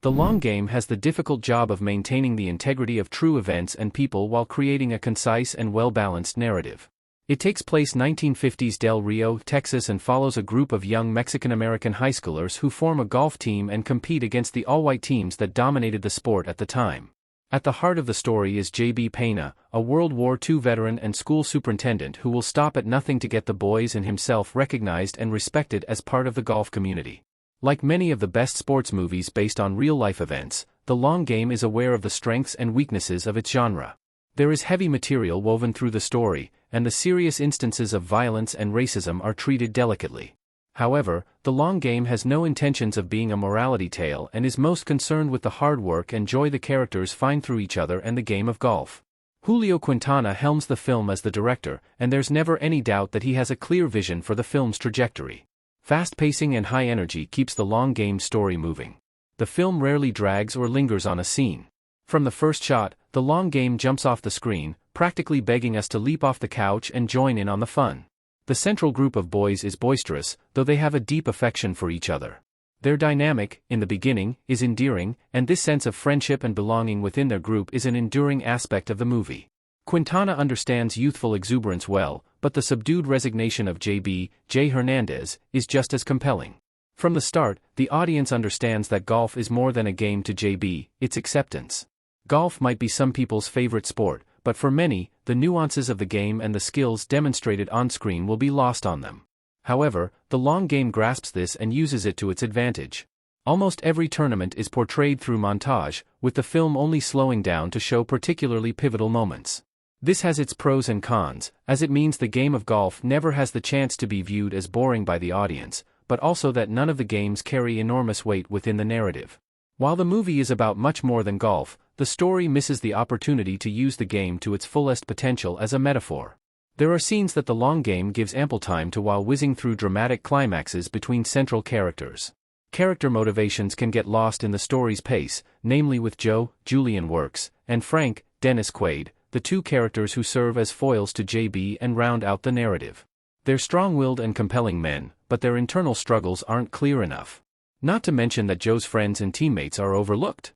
The long game has the difficult job of maintaining the integrity of true events and people while creating a concise and well-balanced narrative. It takes place 1950s Del Rio, Texas, and follows a group of young Mexican-American high schoolers who form a golf team and compete against the all-white teams that dominated the sport at the time. At the heart of the story is J.B. Pena, a World War II veteran and school superintendent who will stop at nothing to get the boys and himself recognized and respected as part of the golf community. Like many of the best sports movies based on real-life events, The Long Game is aware of the strengths and weaknesses of its genre. There is heavy material woven through the story, and the serious instances of violence and racism are treated delicately. However, The Long Game has no intentions of being a morality tale and is most concerned with the hard work and joy the characters find through each other and the game of golf. Julio Quintana helms the film as the director, and there's never any doubt that he has a clear vision for the film's trajectory. Fast pacing and high energy keeps the long game story moving. The film rarely drags or lingers on a scene. From the first shot, the long game jumps off the screen, practically begging us to leap off the couch and join in on the fun. The central group of boys is boisterous, though they have a deep affection for each other. Their dynamic, in the beginning, is endearing, and this sense of friendship and belonging within their group is an enduring aspect of the movie. Quintana understands youthful exuberance well, but the subdued resignation of J.B. Hernandez is just as compelling. From the start, the audience understands that golf is more than a game to J.B., it's acceptance. Golf might be some people's favorite sport, but for many, the nuances of the game and the skills demonstrated on-screen will be lost on them. However, the long game grasps this and uses it to its advantage. Almost every tournament is portrayed through montage, with the film only slowing down to show particularly pivotal moments. This has its pros and cons, as it means the game of golf never has the chance to be viewed as boring by the audience, but also that none of the games carry enormous weight within the narrative. While the movie is about much more than golf, the story misses the opportunity to use the game to its fullest potential as a metaphor. There are scenes that the long game gives ample time to while whizzing through dramatic climaxes between central characters. Character motivations can get lost in the story's pace, namely with Joe, Julian Works, and Frank, Dennis Quaid, the two characters who serve as foils to J.B. and round out the narrative. They're strong-willed and compelling men, but their internal struggles aren't clear enough. Not to mention that Joe's friends and teammates are overlooked.